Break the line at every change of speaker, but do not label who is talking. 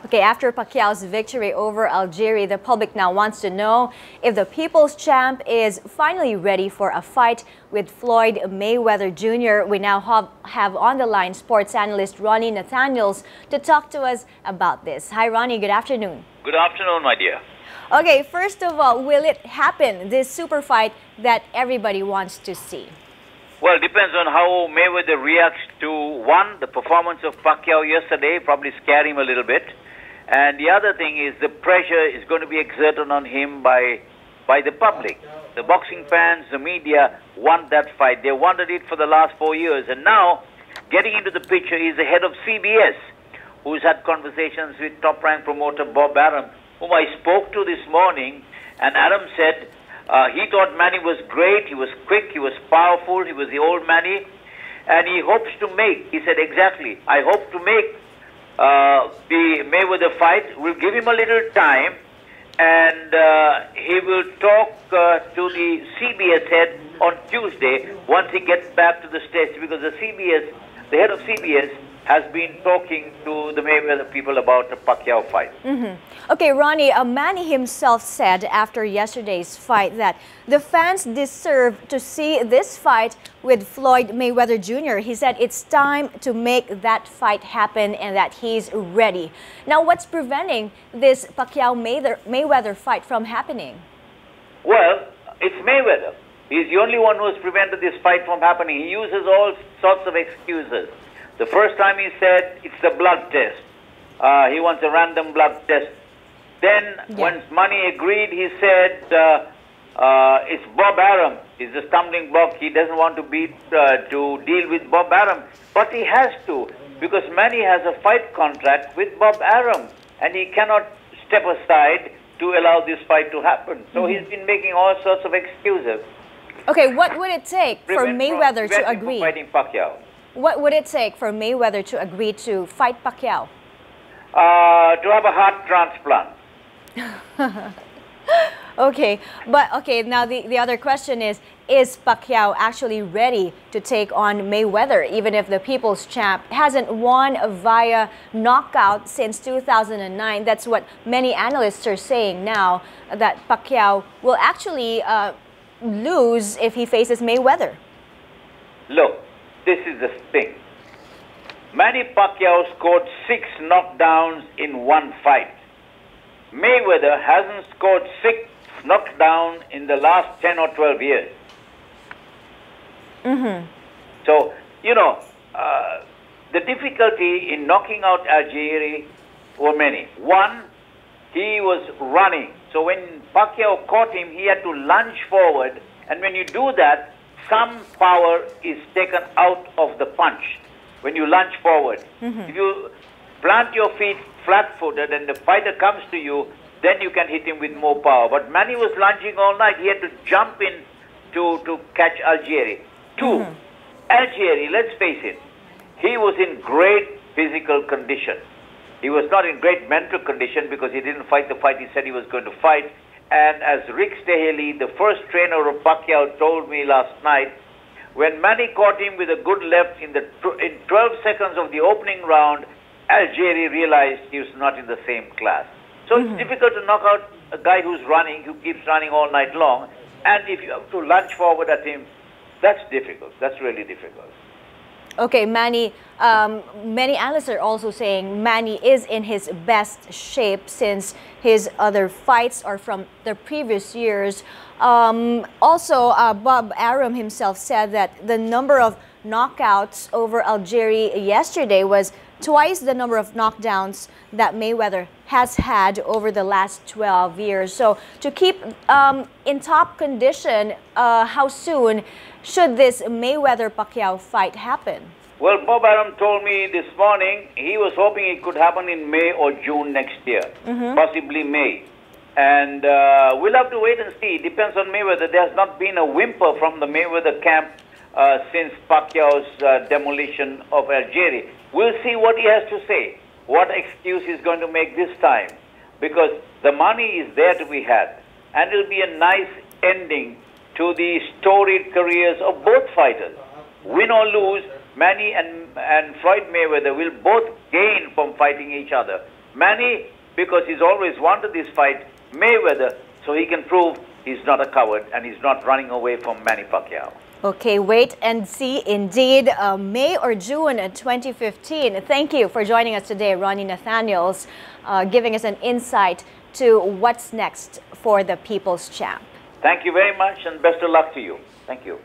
Okay, after Pacquiao's victory over Algieri, the public now wants to know if the People's Champ is finally ready for a fight with Floyd Mayweather Junior. We now have on the line sports analyst Ronnie Nathanielsz to talk to us about this. Hi Ronnie, good afternoon.
Good afternoon, my dear.
Okay, first of all, will it happen, this super fight that everybody wants to see?
Well, it depends on how Mayweather reacts to, one, the performance of Pacquiao yesterday, probably scare him a little bit. And the other thing is the pressure is going to be exerted on him by the public. The boxing fans, the media want that fight. They wanted it for the last 4 years. And now, getting into the picture is the head of CBS, who's had conversations with top-rank promoter Bob Arum, whom I spoke to this morning. And Arum said he thought Manny was great, he was quick, he was powerful, he was the old Manny. And he hopes to make, he said exactly, I hope to make the Mayweather fight. Will give him a little time, and he will talk to the CBS head on Tuesday once he gets back to the States, because the head of CBS has been talking to the Mayweather people about the Pacquiao fight.
Okay, Ronnie, Manny himself said after yesterday's fight that the fans deserve to see this fight with Floyd Mayweather Jr. He said it's time to make that fight happen and that he's ready. Now, what's preventing this Pacquiao-Mayweather fight from happening?
Well, it's Mayweather. He's the only one who has prevented this fight from happening. He uses all sorts of excuses. The first time he said it's the blood test. He wants a random blood test. Then, when Manny agreed, he said it's Bob Arum. It's a stumbling block. He doesn't want to deal with Bob Arum. But he has to, because Manny has a fight contract with Bob Arum, and he cannot step aside to allow this fight to happen. So he's been making all sorts of excuses.
Okay, what would it take for Mayweather to agree?
Fighting Pacquiao.
What would it take for Mayweather to agree to fight Pacquiao?
To have a heart transplant.
Okay, but now the other question is Pacquiao actually ready to take on Mayweather, even if the People's Champ hasn't won via knockout since 2009? That's what many analysts are saying now, that Pacquiao will actually lose if he faces Mayweather.
Look, this is the thing. Manny Pacquiao scored 6 knockdowns in one fight. Mayweather hasn't scored 6 knockdowns in the last 10 or 12 years. So, you know, the difficulty in knocking out Algieri were many. One, he was running. So when Pacquiao caught him, he had to lunge forward. And when you do that, some power is taken out of the punch when you lunge forward. If you plant your feet flat-footed and the fighter comes to you, then you can hit him with more power. But Manny was lunging all night. He had to jump in to catch Algieri. Two, Algieri, let's face it, he was in great physical condition. He was not in great mental condition because he didn't fight the fight he said he was going to fight. And as Rick Staheli, the first trainer of Pacquiao, told me last night, when Manny caught him with a good left in 12 seconds of the opening round, Algieri realized he was not in the same class. So it's difficult to knock out a guy who's running, who keeps running all night long. And if you have to lunge forward at him, that's difficult. That's really difficult.
Okay, Manny, many analysts are also saying Manny is in his best shape since his other fights are from the previous years. Also, Bob Arum himself said that the number of knockouts over Algieri yesterday was twice the number of knockdowns that Mayweather has had over the last 12 years. So to keep in top condition, how soon should this Mayweather-Pacquiao fight happen?
Well, Bob Arum told me this morning he was hoping it could happen in May or June next year, possibly May. And we'll have to wait and see. It depends on Mayweather. There has not been a whimper from the Mayweather camp since Pacquiao's demolition of Algieri. We'll see what he has to say, what excuse he's going to make this time, because the money is there to be had. And it'll be a nice ending to the storied careers of both fighters. Win or lose, Manny and Floyd Mayweather will both gain from fighting each other. Manny, because he's always wanted this fight, Mayweather, so he can prove he's not a coward and he's not running away from Manny Pacquiao.
Okay, wait and see indeed. May or June 2015. Thank you for joining us today, Ronnie Nathanielsz, giving us an insight to what's next for the People's Champ.
Thank you very much and best of luck to you. Thank you.